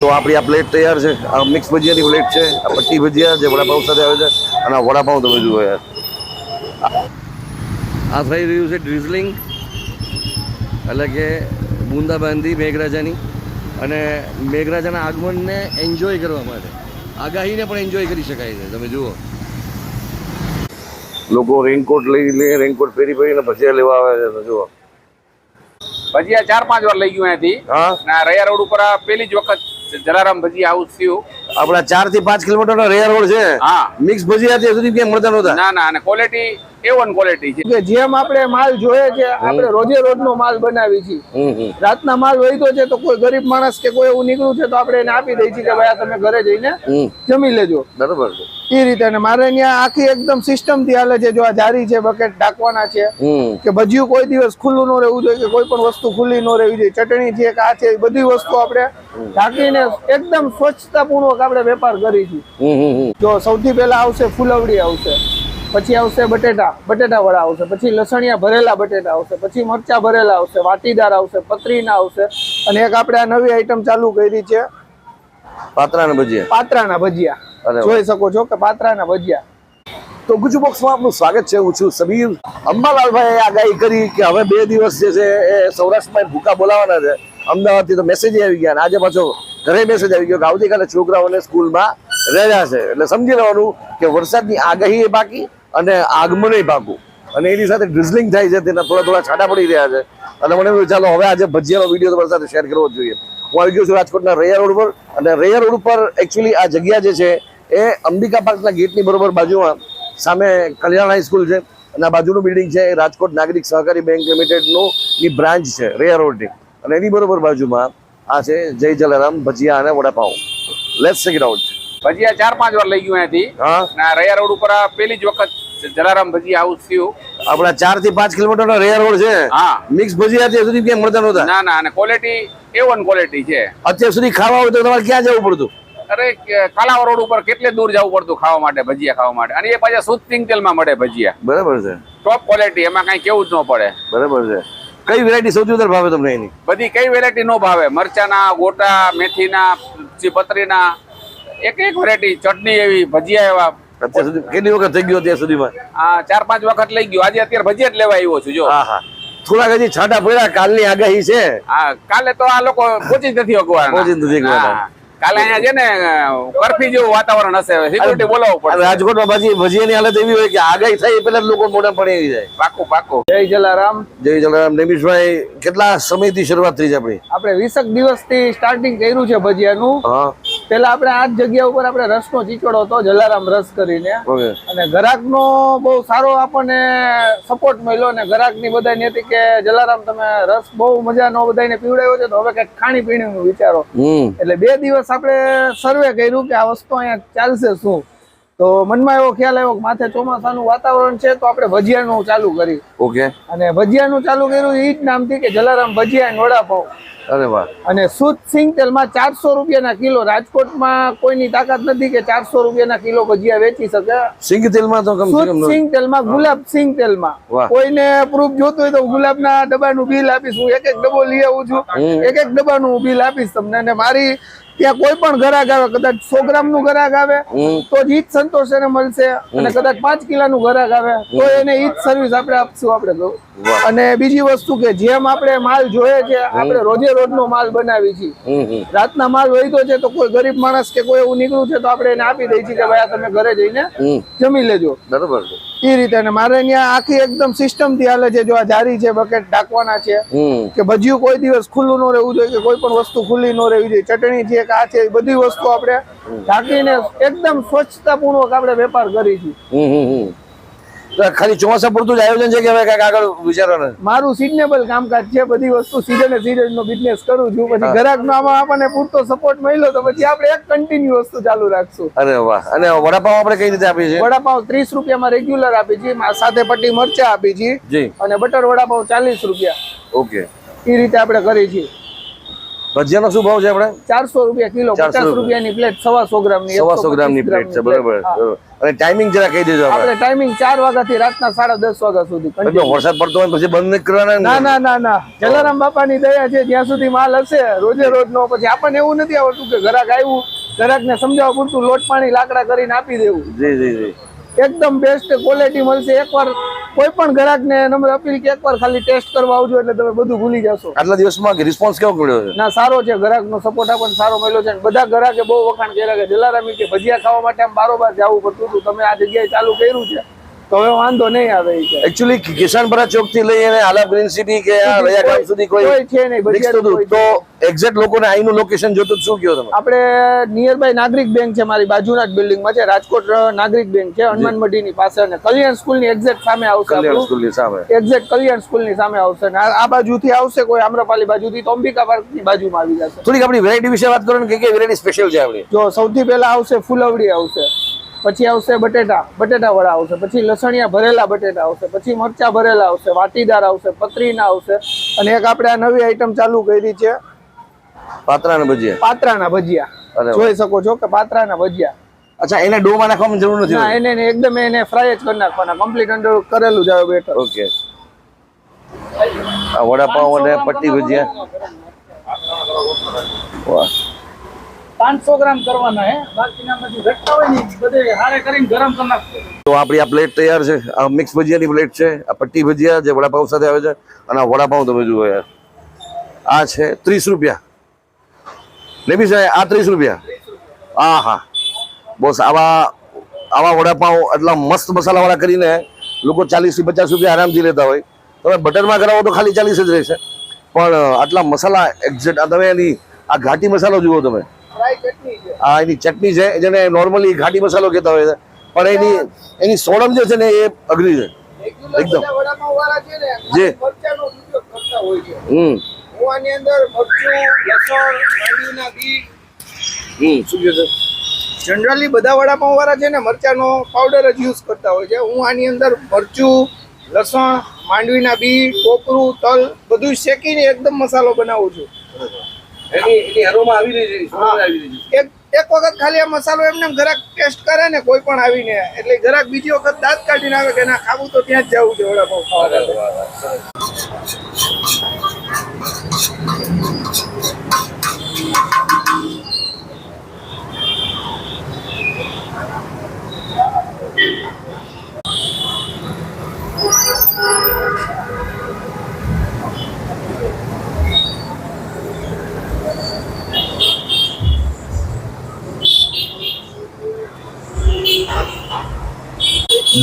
તો આપણી આ પ્લેટ તૈયાર છે। આ મિક્સ ભજીયાની પ્લેટ છે। આ પટ્ટી ભજીયા જે વડાપાઉં સાથે આવે છે અને આ વડાપાઉં તમે જુઓ યાર। આ થઈ રહ્યું છે ડ્રિઝલિંગ, એટલે કે બૂંદાબાંધી મેઘરાજાની, અને મેઘરાજાના આગમનને એન્જોય કરવા માટે, આગાહીને પણ એન્જોય કરી શકાય છે। તમે જુઓ લોકો રેનકોટ લઈ લે, રેનકોટ પહેરીને ભજીયા લેવા આવે છે। તો જુઓ ભજીયા 4-5 વાર લઈ ગયું અહીંયાથી। ના રૈયા રોડ ઉપર આ પહેલી જ વખત જલારામ ભજીયા હાઉસ થયું। આપણા 4 થી 5 કિલોમીટરનો રૈયા રોડ છે। હા, મિક્સ ભજીયા ત્યાં સુધી ક્યાંય મળતા નહોતા। ના ના, અને ક્વોલિટી A1 ક્વોલિટી છે। જેમ આપણે માલ જોઈએ છે, આપણે રોજે રોજનો માલ બનાવી છીએ। રાતના માલ વહીતો છે તો કોઈ ગરીબ માણસ કે કોઈ એવું નીકળ્યું છે તો આપણે એને આપી દઈએ છીએ કે ભાઈ તમે ઘરે જઈને જમી લેજો। બરાબર છે એ રીતે મારે અહીંયા આખી એકદમ સિસ્ટમ થી હાલે છે। જો આ જારી છે, બકેટ ઢાંકવાના છે, કે ભજીયું કોઈ દિવસ ખુલ્લું ન રહેવું જોઈએ, કે કોઈ પણ વસ્તુ ખુલ્લી ન રહેવી જોઈએ। ચટણી છે કે આ છે, બધી વસ્તુ આપણે ઢાંકીને એકદમ સ્વચ્છતાપૂર્વક આપણે વેપાર કરીશું। જો સૌથી પહેલા આવશે ફૂલવડી આવશે, પછી આવશે બટેટા વડા આવશે, પછી લસણિયા ભરેલા બટેટા આવશે, પછી મરચા ભરેલા આવશે, વાટીદાર આવશે, પતરીના આવશે, અને એક આપણે આ નવી આઈટમ ચાલુ કરી છે પાત્રાના ભજીયા। જોઈ શકો છો કે પાત્રાના ભજીયા। તો ગુજુ બોક્સમાં આપનું સ્વાગત છે। હું છું સબીર। અંબાલાલભાઈએ આગાહી કરી કે હવે 2 દિવસ જે છે એ સૌરાષ્ટ્રમાં ભૂકા બોલાવાના છે। અમદાવાદથી તો મેસેજ આવી ગયા, અને આજે પાછો ઘરે મેસેજ આવી ગયો કે આવતીકાલે છોકરાઓને સ્કૂલમાં રજા છે। એટલે સમજી લેવાનું કે વરસાદની આગાહી એ બાકી અને આગમન એ પાકું, અને એની સાથે ડ્રિઝલિંગ થાય છે, તેના થોડા છાંટા પડી રહ્યા છે। અને મને એવું ચાલો હવે આજે ભજીયાનો વિડીયો તમારી સાથે શેર કરવો જ જોઈએ। હું આવી ગયો છું રાજકોટના રૈયા રોડ પર, અને રૈયા રોડ ઉપર એકચ્યુઅલી આ જગ્યા જે છે એ અંબિકા પાર્કના ગેટની બરોબર બાજુમાં સામે કલ્યાણ હાઈસ્કૂલ છે, અને આ બાજુનું બિલ્ડિંગ છે એ રાજકોટ નાગરિક સહકારી બેંક લિમિટેડનું ની બ્રાન્ચ છે રૈયા રોડની, અને એની બરોબર બાજુમાં આ છે જય જલારામ ભજીયા અને vada pav. Let's check it out. Bhajiya 4-5 વાર લઈ ગયું અહીંયાથી। ના રૈયા રોડ ઉપર આ પહેલી જ વખત જલારામ ભજીયા હાઉસ થયું। આપણા 4 થી 5 કિલોમીટરનો રૈયા રોડ છે। હા, મિક્સ ભજીયા ત્યાં સુધી ક્યાંય મળતા નહોતા। ના ના, અને ક્વોલિટી A1 ક્વોલિટી છે। અત્યાર સુધી ખાવા હોય તો તમારે ક્યાં જવું પડતું? અરે કાલાવા રોડ ઉપર કેટલે દૂર જવું પડતું ખાવા માટે, ભજીયા ખાવા માટે, અને એ પાછા શુદ્ધ સિંગ તેલમાં મળે ભજીયા। બરાબર છે, ટોપ ક્વોલિટી, એમાં કઈ કેવું જ ન પડે। બરાબર છે। કઈ વેરાયટી સૌથી વધારે ભાવે તમને એની? બધી કઈ વેરાયટી નો ભાવે, મરચાના, ગોટા, મેથીના, પતરીના, એક વેરાયટી, ચટણી એવી, ભજીયા એવા। અત્યાર સુધી કેટલી વખત થઈ ગયો? અત્યાર સુધીમાં આ 4-5 વખત લઈ ગયો। આજે અત્યારે ભજીયા જ લેવા આવ્યો છું। જો હા, થોડાક હજી છાંટા પડ્યા, કાલની આગાહી છે। હા, કાલે તો આ લોકો પહોંચી જ નથી શકવાના। કાલે અહીંયા છે ને બરફી જેવું વાતાવરણ હશે, સિક્યુરિટી બોલાવવું પડે। રાજકોટમાં ભજીયાની હાલત એવી હોય કે આગાહી થાય પેલા લોકો મોઢા પડી જાય। પાકું। જય જલારામ। જય જલારામ। નિમિષભાઈ, કેટલા સમયથી શરૂઆત થઈ છે આપણી? આપણે 20 દિવસથી સ્ટાર્ટિંગ કર્યું છે ભજીયાનું। પેલા આપણે આ જ જગ્યા ઉપર આપણે રસનો ચીચોડો હતો, જલારામ રસ કરીને, અને ગ્રાહકનો બહુ સારો આપણને સપોર્ટ મળ્યો, અને ગ્રાહકની બધાને હતી કે જલારામ તમે રસ બહુ મજાનો બધાને પીવડાવ્યો છે, તો હવે કંઈક ખાણી પીણીનું વિચારો। એટલે 2 દિવસ આપણે સર્વે કર્યું કે આ વસ્તુ અહીંયા ચાલશે શું, તો મનમાં એવો ખ્યાલ આવ્યો કે માથે ચોમાસાનું વાતાવરણ છે તો આપણે ભજીયાનું ચાલુ કરી। અને ભજીયાનું ચાલુ કર્યું એ જ નામથી કે જલારામ ભજીયા અને વડાપાઉં। અરે વાહ। અને શુદ્ધ સિંગ તેલમાં 400 રૂપિયાના કિલો। રાજકોટમાં કોઈની તાકાત નથી કે 400 રૂપિયાના કિલો ભજીયા વેચી શકે। સિંગ તેલમાં તો શુદ્ધ સિંગ તેલમાં, ગુલાબ સિંગ તેલમાં। કોઈને પ્રૂફ જોતું હોય તો ગુલાબના ડબ્બાનું બિલ આપીશ, હું એક ડબ્બો લઈ આવું છું, એક ડબ્બાનું બિલ આપીશ તમને। અને મારી ત્યાં કોઈ પણ ગ્રાહક આવે, કદાચ 100 ગ્રામનું ગ્રાહક આવે તો જ ઈ જ સંતોષ એને મળશે, અને કદાચ 5 કિલોનું ગ્રાહક આવે તો એને ઈ જ સર્વિસ આપણે આપશું આપણે। અને બીજી વસ્તુ કે જેમ આપણે માલ જોઈએ છે, આપણે રોજે રોજનો માલ બનાવી છીએ। રાતના માલ વહીતો છે તો કોઈ ગરીબ માણસ કે કોઈ એવું નીકળ્યું છે તો આપણે એને આપી દઈએ છીએ કે ભાઈ તમે ઘરે જઈને જમી લેજો। બરાબર છે એ રીતે મારે અહીંયા આખી એકદમ સિસ્ટમ થી હાલે છે। જો આ જારી છે, બકેટ ઢાંકવાના છે, કે ભજીયું કોઈ દિવસ ખુલ્લું ન રહેવું જોઈએ, કે કોઈ પણ વસ્તુ ખુલ્લી ન રહેવી જોઈએ। ચટણી છે કે આ છે, બધી વસ્તુ આપણે ઢાંકીને એકદમ સ્વચ્છતાપૂર્વક આપણે વેપાર કરીશું। ખાલી ચોમાસા પૂરતું જ આયોજન છે કે હવે કઈક આગળ વિચારવાનું? મારું સિઝનેબલ કામકાજ છે, બધી વસ્તુ સીઝન નો બિઝનેસ કરું છું। પછી ગ્રાહકનો આમાં આપણને પૂરતો સપોર્ટ મળ્યો તો પછી આપણે એક કન્ટિન્યુ વસ્તુ ચાલુ રાખશું। અરે વાહ। અને વડાપાઉં આપણે કઈ રીતે આપીએ છીએ? વડાપાઉં 30 રૂપિયામાં રેગ્યુલર આપી છીએ, સાથે પટ્ટી મરચા આપી છીએ, અને બટર વડાપાઉં 40 રૂપિયા। ઓકે, એ રીતે આપણે કરી છીએ। ભજીયાનો શું ભાવ છે આપણે? 400 રૂપિયા કિલો, 50 રૂપિયાની પ્લેટ, 125 ગ્રામની, 125 ગ્રામની પ્લેટ છે. બરાબર. અને ટાઈમિંગ જરા કહી દેજો આપણે ટાઈમિંગ 4 વાગ્યાથી રાતના 10:30 વાગ્યા સુધી. વરસાદ પડતો હોય પછી બંધ નહીં કરવાના? ના ના ના ના, જલારામ બાપાની દયા છે, જ્યાં સુધી માલ હશે રોજે રોજ નો. પછી આપણને એવું નથી આવડતું કે ગ્રાહક આવ્યું, ગ્રાહકને સમજાવવા પૂરતું લોટ પાણી લાકડા કરીને આપી દેવું. જી જી જી, એકદમ બેસ્ટ ક્વોલિટી મળશે. એકવાર કોઈ પણ ગ્રાહકને નમ્ર અપીલ કે એકવાર ખાલી ટેસ્ટ કરવા આવજો એટલે તમે બધું ભૂલી જશો. આટલા દિવસમાં રિસ્પોન્સ કેવો મળ્યો છે? ના, સારો છે. ગ્રાહકનો સપોર્ટ આપણને સારો મળ્યો છે. બધા ગ્રાહકે બહુ વખાણ કર્યા કે જલારામી કે ભજીયા ખાવા માટે આમ બારોબાર જવું પડતું હતું, તમે આ જગ્યાએ ચાલુ કર્યું છે તો હવે વાંધો નહીં આવે. એકચ્યુઅલી કિશનપરા ચોક થી લઈ અને આલા ગ્રીન સિટી કે આ રયા ગામ સુધી કોઈ છે નહીં ભજીયા. તો એક્ઝેક્ટ લોકોને અહીંનું લોકેશન જોતું શું કહો તમે? આપણે નિયર બાય નાગરિક બેંક છે, મારી બાજુના જ બિલ્ડિંગમાં છે. રાજકોટ નાગરિક બેંક છે, હનુમાન મંડીની પાસે, અને કલ્યાણ સ્કૂલની એક્ઝેક્ટ સામે આવશે. કલ્યાણ સ્કૂલની સામે, એક્ઝેક્ટ કલ્યાણ સ્કૂલની સામે આવશે. અને આ બાજુથી આવશે કોઈ આમ્રપાલી બાજુથી તો અંબિકા પાર્કની બાજુમાં આવી જશે. થોડીક આપણી વેરાયટી વિશે વાત કરો ને, કે વેરાયટી સ્પેશિયલ છે આપણી? જો સૌથી પહેલા આવશે ફૂલવડી આવશે, પછી આવશે બટેટા વડા આવશે, પછી લસણિયા ભરેલા બટેટા આવશે, પછી મરચા ભરેલા આવશે, વાટીદાર આવશે, પતરીના આવશે, અને એક આપણે આ નવી આઈટમ ચાલુ કરી છે પાત્રાના ભજીયા. પાત્રાના ભજીયા જોઈ શકો છો કે પાત્રાના ભજીયા. અચ્છા, એને ડોમાં નાખવાની જરૂર નથી? ના, એને એકદમ એને ફ્રાય જ કરી નાખવાના, કમ્પ્લીટ અંડર કરેલું જ આવે બેટર. ઓકે. આ વડાપાવ અને પટ્ટી ભજીયા, વાહ, 500 ગ્રામ કરવાના હે, બાકીનામાંથી ઘટતા હોય ને બધે હારે કરીને ગરમ કરી નાખો. તો આપણી આ પ્લેટ તૈયાર છે. આ મિક્સ ભજીયાની પ્લેટ છે, આ પટ્ટી ભજીયા જે વડાપાવ સાથે આવે છે, અને આ વડાપાવ તમે જુઓ યાર, આ છે 30 રૂપિયા. લેબી સાહેબ, આ 30 રૂપિયા. હા હા બોસ, આવા વડાપાવ એટલા મસ્ત મસાલાવાળા કરીને લોકો 40 થી 50 રૂપિયા આરામથી લેતા હોય. તમે બટરમાં કરાવો તો ખાલી 40 જ રહેશે, પણ આટલા મસાલા એક્ઝેક્ટ. તમે એની આ ઘાટી મસાલો જુઓ તમે, આ એની ચટણી છે, જેને નોર્મલી ઘાટી મસાલો કહેતા હોય છે, પણ એની સોડમ જે છે ને એ અઘરી છે એકદમ. જે આની અંદર મરચું, લસણ, માંડવીના બી, શું કહે છે? જનરલી બધા વડાપાવ વાળા છે ને મરચાનો પાવડર જ યુઝ કરતા હોય છે. હું આની અંદર મરચું, લસણ, માંડવીના બી, ટોપરું, તલ બધું શેકીને એકદમ મસાલો બનાવું છું. એની અરોમા આવી રહી છે. એક વખત ખાલી આ મસાલો એમને ગ્રાહક ટેસ્ટ કરે ને કોઈ પણ આવીને, એટલે ગ્રાહક બીજી વખત દાંત કાઢીને આવે કે ના ખાવું તો ત્યાં જ જવું છે વડાપાવ ખાવા.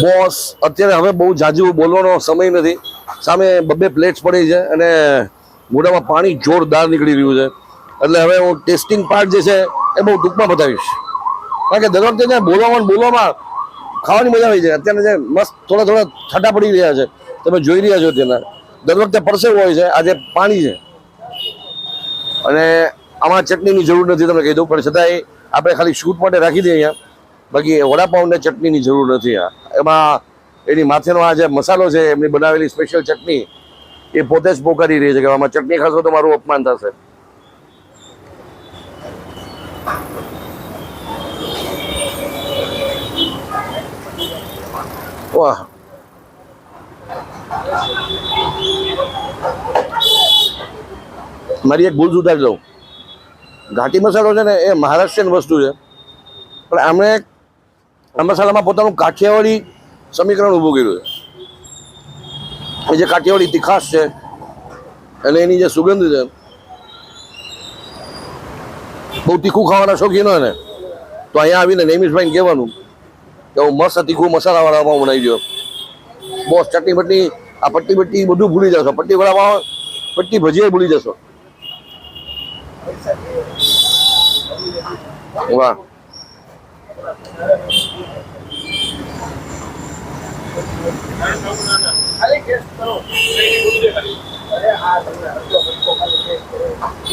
બોસ, અત્યારે હવે બહુ જાજુ બોલવાનો સમય નથી. સામે 2 પ્લેટ્સ પડી છે અને મોઢામાં પાણી જોરદાર નીકળી રહ્યું છે. એટલે હવે હું ટેસ્ટિંગ પાર્ટ જે છે એ બહુ ટૂંકમાં બતાવીશ, કારણ કે દર વખતે બોલવામાં ખાવાની મજા આવી જાય. અત્યારે જે મસ્ત થોડા છાંટા પડી રહ્યા છે, તમે જોઈ રહ્યા છો તેના. દર વખતે પરસેવો હોય છે, આજે પાણી છે. અને આમાં ચટણીની જરૂર નથી, તમને કહી દઉં, પણ છતાંય આપણે ખાલી શૂટ માટે રાખી દઈએ અહીંયા. બાકી વડાપાવને ચટણીની જરૂર નથી. એમાં એની માથેનો આ જે મસાલો છે, એમની બનાવેલી સ્પેશિયલ ચટણી, એ પોતે જ પોકારી રહી છે કે આમાં ચટણી ખાશો તો મારું અપમાન થશે. વાહ, મારી એક ભૂલ સુધારી દઉં. ઘાટી મસાલો છે ને એ મહારાષ્ટ્રીયન વસ્તુ છે, પણ આમણે આ મસાલામાં પોતાનું કાઠિયાવાડી સમીકરણ ઊભું કર્યું છે. એ જે કાઠિયાવાડી તીખાશ છે અને એની જે સુગંધ છે, બહુ તીખું ખાવાના શોખીન હોય ને તો અહીંયા આવીને નૈમિષભાઈને કહેવાનું કે હું મસ્ત તીખું મસાલાવાળા પાઉં બનાવી દો. બોસ, ચટણી બટણી, આ પટ્ટી બટ્ટી બધું ભૂલી જશો. પટ્ટી વડાપાવ, પટ્ટી ભજીયા ભૂલી જશો. વાહ,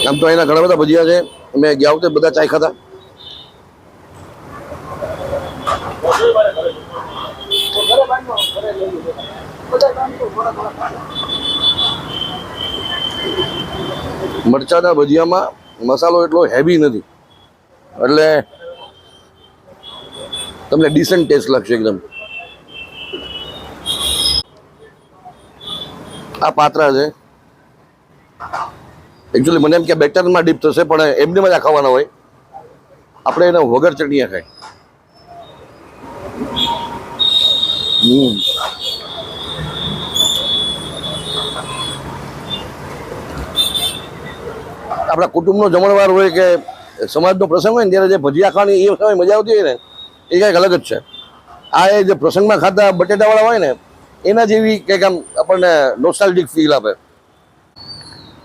આમ તો એના ઘણા બધા ભજીયા છે. મેં ગયા વખતે બધા ચાય ખાતા. મરચાના ભજીયામાં મસાલો એટલો હેવી નથી, એટલે તમને ડિસન્ટ ટેસ્ટ લાગશે એકદમ. આ પાત્રા છે એકચ્યુઅલી મને એમ કે બેટરમાં ડીપ થશે, પણ એમને મજા ખાવાના હોય. આપણે એને વગર ચટણીએ ખાય. આપણા કુટુંબનો જમણવાર હોય કે સમાજનો પ્રસંગ હોય ને ત્યારે જે ભજીયા ખાવાની એ સમય મજા આવતી હોય ને એ કંઈક અલગ જ છે. આ એ જે પ્રસંગમાં ખાતા બટેટાવાળા હોય ને એના જેવી કંઈક આમ આપણને નોસ્ટાલ્જિક ફીલ આપે.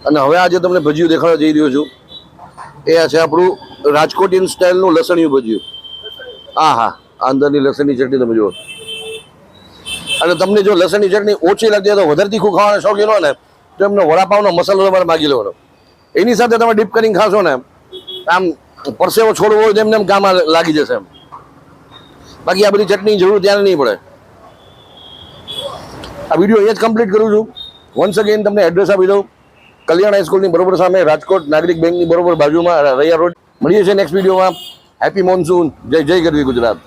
અને હવે આજે તમને ભજીયું દેખાડવા જઈ રહ્યો છું, એ છે આપણું રાજકોટિયન સ્ટાઇલનું લસણિયું ભજીયું. હા, અંદરની લસણની ચટણી તમે જુઓ. અને તમને જો લસણની ચટણી ઓછી લાગતી હોય તો વધારે તીખું ખાવાના શોખીન હોય ને તો એમનો વડાપાવનો મસાલો તમારે માગી લેવાનો. એની સાથે તમે ડીપ કરીને ખાશો ને આમ પરસેવો છોડવો હોય તો એમને એમ કામ લાગી જશે એમ. બાકી આ બધી ચટણી જરૂર ત્યાં નહીં પડે. આ વિડીયો અહીંયા જ કમ્પ્લીટ કરું છું. વન્સ અગેન તમને એડ્રેસ આપી દઉં. કલ્યાણ હાઈસ્કૂલની બરોબર સામે, રાજકોટ નાગરિક બેંકની બરોબર બાજુમાં, રૈયા રોડ. મળીએ છીએ નેક્સ્ટ વિડીયોમાં. Happy monsoon. જય જય ગરવી ગુજરાત.